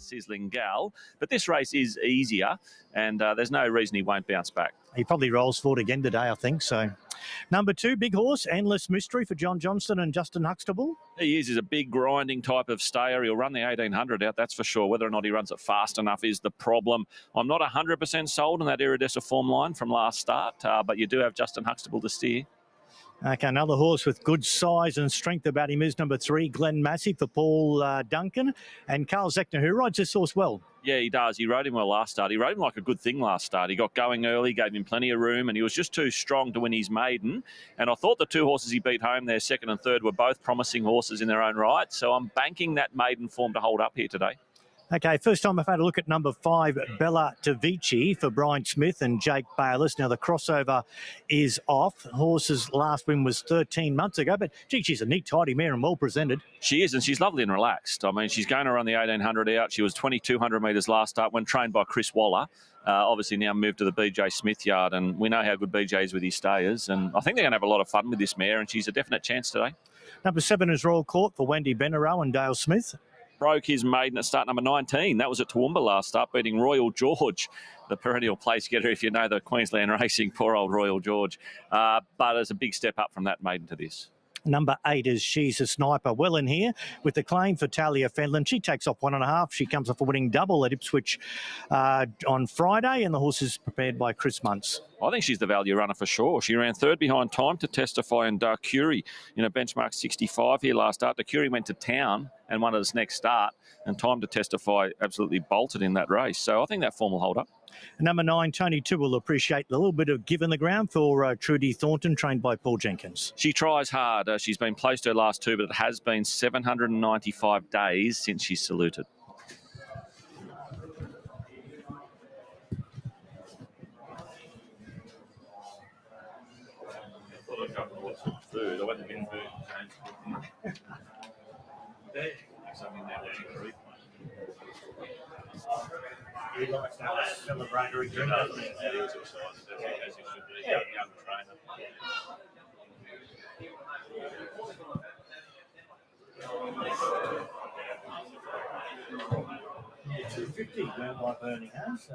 Sizzling Gal. But this race is easier, and there's no reason he won't bounce back. He probably rolls forward again today, I think. So, number 2, Big Horse, Endless Mystery for John Johnston and Justin Huxtable. He is. He's a big grinding type of stayer. He'll run the 1800 out, that's for sure. Whether or not he runs it fast enough is the problem. I'm not 100% sold on that Iridescent form line from last start, but you do have Justin Huxtable to steer. Okay, another horse with good size and strength about him is number 3, Glen Massey for Paul Duncan. And Carl Zechner, who rides this horse well. Yeah, he does. He rode him well last start. He rode him like a good thing last start. He got going early, gave him plenty of room, and he was just too strong to win his maiden. And I thought the 2 horses he beat home there, 2nd and 3rd, were both promising horses in their own right. So I'm banking that maiden form to hold up here today. Okay, first time I've had a look at number 5, Bella Tavici for Brian Smith and Jake Bayliss. Now, the crossover is off. Horse's last win was 13 months ago, but, gee, she's a neat, tidy mare and well presented. She is, and she's lovely and relaxed. I mean, she's going to run the 1800 out. She was 2,200 metres last start when trained by Chris Waller. Obviously now moved to the BJ Smith yard, and we know how good BJ is with his stayers. And I think they're going to have a lot of fun with this mare, and she's a definite chance today. Number 7 is Royal Court for Wendy Benaro and Dale Smith. Broke his maiden at start number 19. That was at Toowoomba last start, beating Royal George, the perennial place getter, if you know the Queensland racing, poor old Royal George. But it's a big step up from that maiden to this. Number 8 is She's a Sniper. Well in here with the claim for Talia Fenlon. She takes off 1.5. She comes off a winning double at Ipswich on Friday, and the horse is prepared by Chris Muntz. I think she's the value runner for sure. She ran 3rd behind Time to Testify and Darkuri in a benchmark 65 here last start. Darkuri went to town and won at his next start, and Time to Testify absolutely bolted in that race. So I think that form will hold up. Number 9, Tony 2 will appreciate a little bit of give in the ground for Trudy Thornton, trained by Paul Jenkins. She tries hard. She's been placed her last 2, but it has been 795 days since she's saluted. Food. I went to get food. He likes to have a celebratory drink, doesn't he? As he should be. Yeah. Young trainer. 250 went by Bernie has. So.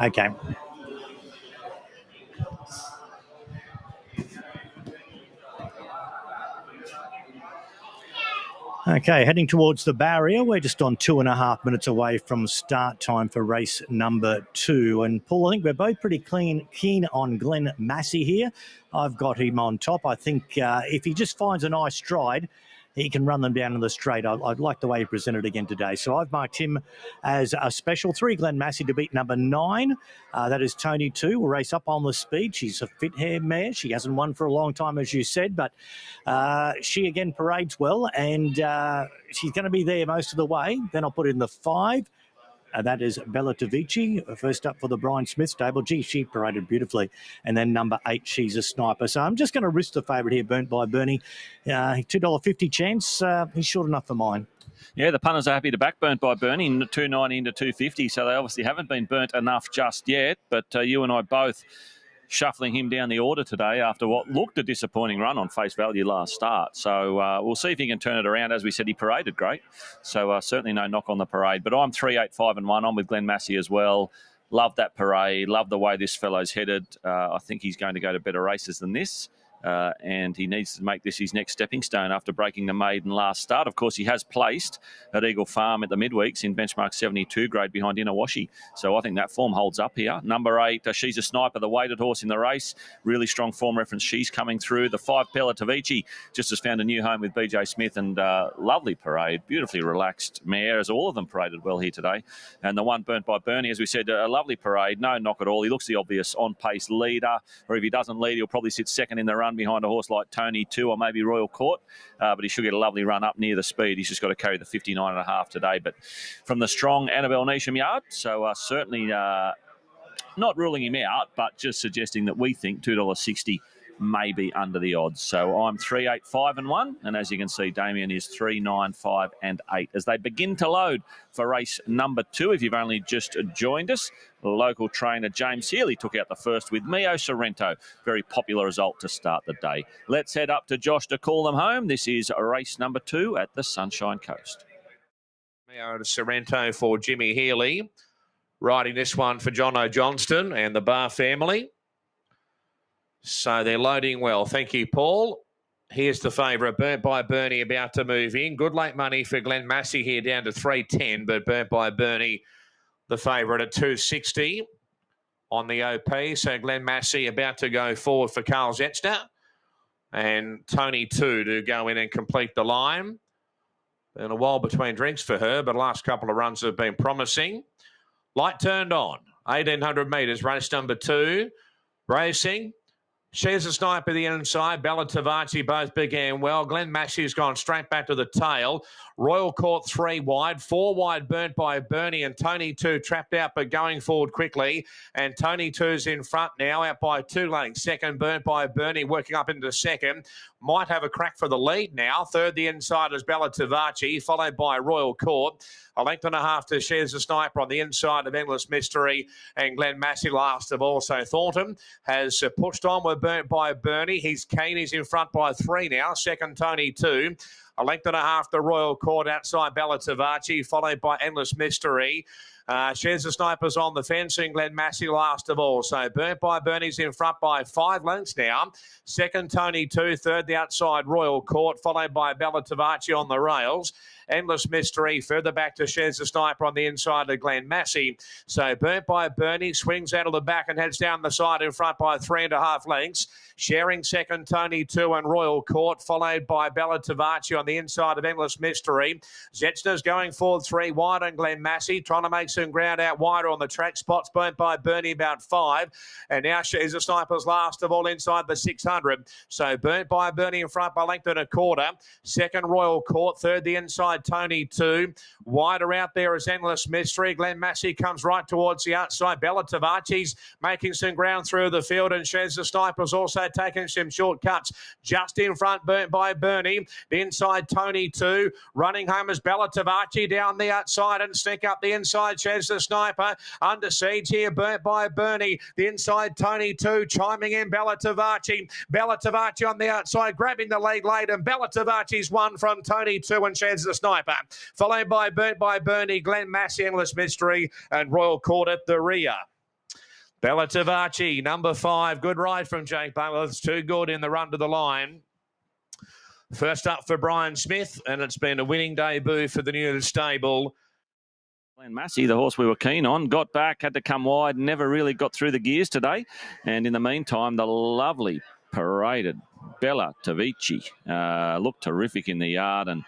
Okay. Okay, heading towards the barrier. We're just on 2.5 minutes away from start time for race number 2. And Paul, I think we're both pretty keen on Glen Massey here. I've got him on top. I think if he just finds a nice stride, he can run them down in the straight. I like the way he presented again today. So I've marked him as a special 3, Glen Massey to beat number 9. That is Tony 2. Will race up on the speed. She's a fit hair mare. She hasn't won for a long time, as you said, but she again parades well, and she's going to be there most of the way. Then I'll put in the 5. That is Bella Tavici, first up for the Brian Smith stable. Gee, she paraded beautifully. And then number 8, She's a Sniper. So I'm just going to risk the favourite here, Burnt by Bernie. $2.50 chance. He's short enough for mine. Yeah, the punters are happy to back Burnt by Bernie, 290 into 250. So they obviously haven't been burnt enough just yet. But you and I both shuffling him down the order today after what looked a disappointing run on face value last start. So we'll see if he can turn it around. As we said, he paraded great. So certainly no knock on the parade. But I'm 3, 8, 5 and 1. I'm with Glen Massey as well. Love that parade. Love the way this fellow's headed. I think he's going to go to better races than this. and he needs to make this his next stepping stone after breaking the maiden last start. Of course, he has placed at Eagle Farm at the midweeks in benchmark 72 grade behind Inawashi. So I think that form holds up here. Number 8, She's a Sniper, the weighted horse in the race. Really strong form reference. She's coming through. The 5, Bella Tavici, just has found a new home with BJ Smith, and lovely parade. Beautifully relaxed mare, as all of them paraded well here today. And the 1, Burnt by Bernie, as we said, a lovely parade. No knock at all. He looks the obvious on-pace leader, or if he doesn't lead, he'll probably sit second in the run behind a horse like Tony 2 or maybe Royal Court, but he should get a lovely run up near the speed. He's just got to carry the 59.5 today. But from the strong Annabelle Neesham yard, so certainly not ruling him out, but just suggesting that we think $2.60 may be under the odds. So I'm 3, 8, 5 and 1, and as you can see, Damien is 3, 9, 5 and 8 as they begin to load for race number 2. If you've only just joined us, local trainer James Healy took out the first with Mio Sorrento. Very popular result to start the day. Let's head up to Josh to call them home. This is race number 2 at the Sunshine Coast. Mio Sorrento for Jimmy Healy. Riding this one for Jono Johnston and the Barr family. So they're loading well. Thank you, Paul. Here's the favourite, Burnt by Bernie, about to move in. Good late money for Glenn Massey here, down to 310, but Burnt by Bernie, the favourite at 260 on the OP. So Glenn Massey about to go forward for Carl Zetzner. And Tony 2 to go in and complete the line. Been a while between drinks for her, but the last couple of runs have been promising. Light turned on. 1,800 metres, race number 2. Racing. She's a Sniper the inside. Bella Tavaci both began well. Glenn Massey's gone straight back to the tail. Royal Court 3 wide. 4 wide, Burnt by Bernie, and Tony 2 trapped out but going forward quickly. And Tony 2's in front now, out by 2 lengths. Second, Burnt by Bernie working up into second. Might have a crack for the lead now. Third, the inside is Bella Tavaci, followed by Royal Court. 1.5 lengths to Shares the Sniper on the inside of Endless Mystery, and Glenn Massey last of all. So Thornton has pushed on with Burnt by Bernie. He's keen. He's in front by 3 now. Second, Tony 2. 1.5 lengths to Royal Court outside Bella Tavaci, followed by Endless Mystery. Shares the Snipers on the fence, and Glenn Massey last of all. So Burnt by Bernie's in front by 5 lengths now. Second, Tony 2. Third, the outside Royal Court, followed by Bella Tavaci on the rails. Endless Mystery further back to Shares the Sniper on the inside of Glenn Massey. So Burnt by Bernie swings out of the back and heads down the side in front by 3.5 lengths. Sharing second, Tony 2 and Royal Court, followed by Bella Tavaci on the inside of Endless Mystery. Zetzner's going forward 3 wide on Glenn Massey, trying to make some ground out wider on the track. Spots Burnt by Bernie about 5. And now Shares the Sniper's last of all inside the 600. So Burnt by Bernie in front by 1.25 lengths. Second, Royal Court. Third, the inside Tony 2. Wider out there is Endless Mystery. Glenn Massey comes right towards the outside. Bella Tavaci's making some ground through the field, and Shares the Sniper's also taking some shortcuts. Just in front, Burnt by Bernie. The inside Tony 2. Running home is Bella Tavaci down the outside and sneak up the inside. Shares the Sniper. Under siege here, Burnt by Bernie. The inside Tony 2 chiming in Bella Tavaci. Bella Tavaci on the outside, grabbing the lead late, and Bella Tavaci's won from Tony 2 and Shares the Sniper. Followed by Burnt by Bernie, Glenn Massey, Endless Mystery, and Royal Court at the rear. Bella Tavaci, number 5. Good ride from Jake Baylor. It's too good in the run to the line. First up for Brian Smith, and it's been a winning debut for the new stable. Glenn Massey, the horse we were keen on, got back, had to come wide, never really got through the gears today. And in the meantime, the lovely paraded Bella Tavici looked terrific in the yard, and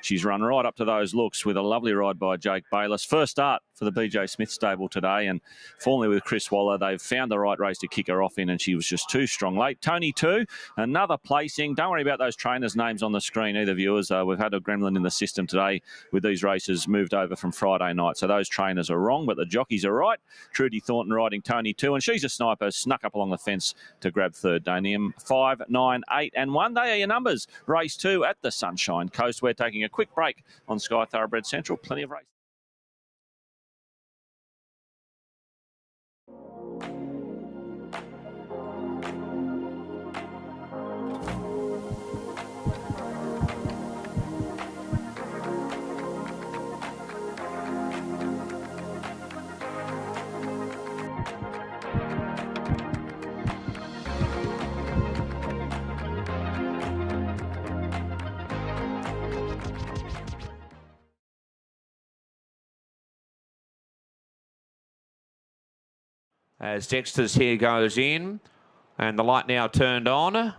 she's run right up to those looks with a lovely ride by Jake Bayless. First start for the BJ Smith stable today, and formerly with Chris Waller, they've found the right race to kick her off in, and she was just too strong late. Tony 2, another placing. Don't worry about those trainers' names on the screen either, viewers. We've had a gremlin in the system today with these races moved over from Friday night, so those trainers are wrong, but the jockeys are right. Trudy Thornton riding Tony 2, and She's a Sniper snuck up along the fence to grab third. Danium 5, 9, 8 and 1. They are your numbers. Race 2 at the Sunshine Coast. We're taking a quick break on Sky Thoroughbred Central. Plenty of race. As Dexter's here goes in, and the light now turned on.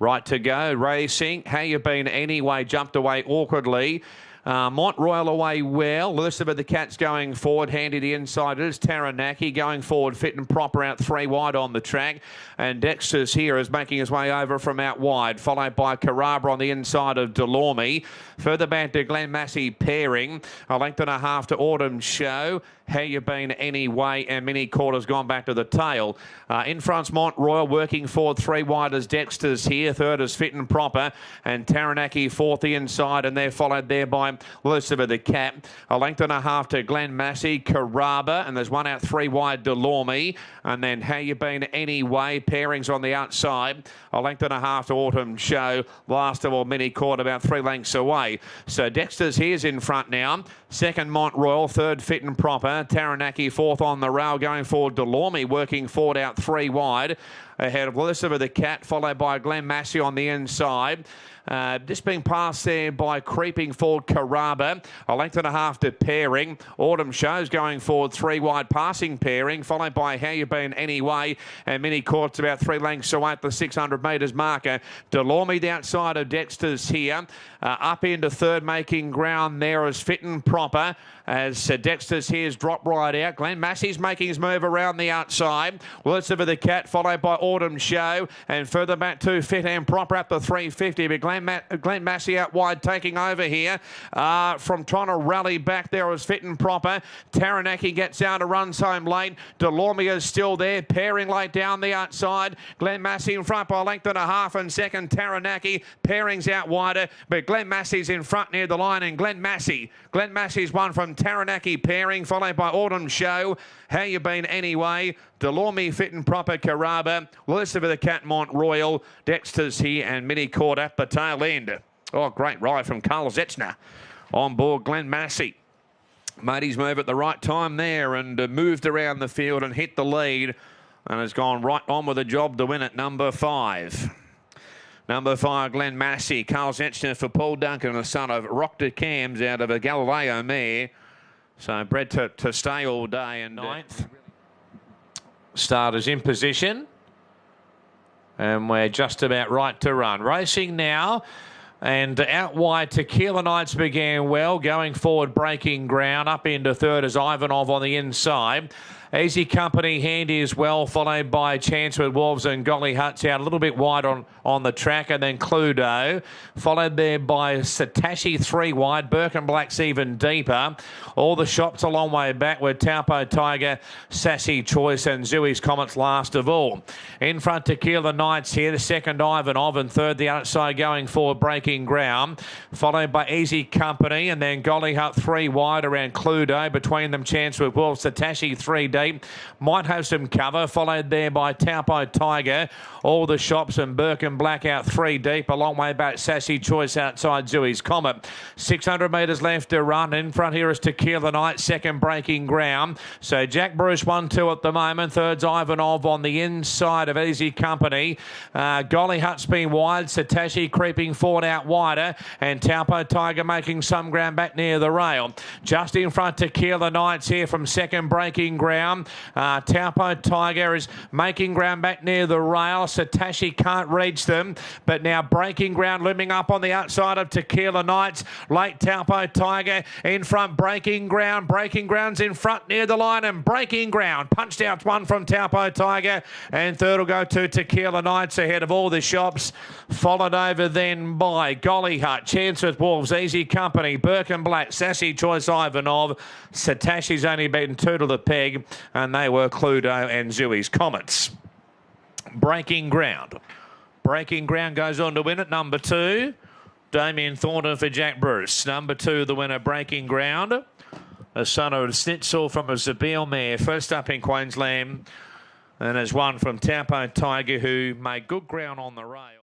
Right to go, racing. How you been anyway? Jumped away awkwardly. Mont Royal away well. Elizabeth the Cat's going forward, handy the inside. It is Taranaki going forward, fit and proper out 3 wide on the track. And Dexter's here is making his way over from out wide, followed by Carrabba on the inside of Delorme. Further back to Glen Massey pairing. A length and a half to Autumn Show. How you been anyway? And Mini Quarter's gone back to the tail. In front's Mont Royal working forward 3 wide as Dexter's here. Third is Fit and Proper. And Taranaki fourth the inside. And they're followed there by Elizabeth the Cat. A length and a half to Glen Massey, Carrabba. And there's one out 3 wide Delorme. And then How You Been Anyway? Pairings on the outside. A length and a half to Autumn Show. Last of all, Mini Court about 3 lengths away. So Dexter's here's in front now. Second, Mont Royal. Third, Fit and Proper. Taranaki fourth on the rail. Going forward, Delorme working forward out 3 wide. Ahead of Elizabeth the Cat, followed by Glen Massey on the inside. Just being passed there by creeping forward Carrabba. A length and a half to pairing. Autumn Show's going forward 3 wide passing pairing, followed by How You Been Anyway. And Mini Court's about 3 lengths away at the 600 metres marker. Delorme the outside of Dexter's here. Up into third, making ground there as Fit and Proper. As Dexter's here's dropped right out. Glen Massey's making his move around the outside. Elizabeth the Cat, followed by Autumn Show. And further back to Fit and Proper up the 350. But Glen Massey out wide taking over here. From trying to rally back there was Fit and Proper. Taranaki gets out to runs home late. Delorme is still there, pairing late down the outside. Glen Massey in front by a length and a half, and second Taranaki. Pairings out wider, but Glen Massey's in front near the line, and Glen Massey's one from Taranaki pairing, followed by Autumn Show. How You Been Anyway? Delorme, Fit and Proper, Carrabba. Elizabeth the Cat, Mont Royal. Dexter's here, and Mini Court at the tail end. Oh, great ride from Carl Zetzner on board Glen Massey. Made his move at the right time there and moved around the field and hit the lead, and has gone right on with a job to win at number 5. Number 5, Glen Massey. Carl Zetzner for Paul Duncan, the son of Rock de Cams out of a Galileo mare. So bred to stay all day. And 9th. Starters in position. And we're just about right to run. Racing now. And out wide, Tequila Nights began well. Going forward, breaking ground. Up into third is Ivanov on the inside. Easy Company handy as well, followed by Chanceford Wolves and Golly Huts out a little bit wide on the track, and then Cluedo, followed there by Satashi 3 wide, Burke and Black's even deeper. All the shops a long way back with Taupo Tiger, Sassy Choice and Zooey's Comets last of all. In front, Tequila Nights here, the second Ivanov, and third the outside going forward, breaking ground, followed by Easy Company, and then Golly Hut 3 wide around Cluedo, between them Chanceford Wolves, Satashi 3 deep. Might have some cover, followed there by Taupo Tiger. All the shops and Burke and Black out 3 deep. A long way back, Sassy Choice outside Zooey's Comet. 600 metres left to run. In front here is Tequila Night, second breaking ground. So Jack Bruce 1-2 at the moment. Third's Ivanov on the inside of Easy Company. Golly Hut's been wide. Satashi creeping forward out wider. And Taupo Tiger making some ground back near the rail. Just in front, Tequila Nights here from second breaking ground. Taupo Tiger is making ground back near the rail. Satashi can't reach them, but now breaking ground looming up on the outside of Tequila Nights. Late Taupo Tiger in front, breaking ground. Breaking ground's in front near the line, and breaking ground punched out one from Taupo Tiger, and third will go to Tequila Nights ahead of all the shops, followed over then by Golly Hut, Chanceford Wolves, Easy Company, Burke and Black, Sassy Choice, Ivanov. Satashi's only beaten 2 to the peg, and they were Cluedo and Zooey's Comets. Breaking ground. Breaking ground goes on to win at number 2. Damien Thornton for Jack Bruce. Number 2, the winner, breaking ground. A son of Schnitzel from a Zabeel mare. First up in Queensland. And there's one from Taupo Tiger, who made good ground on the rail.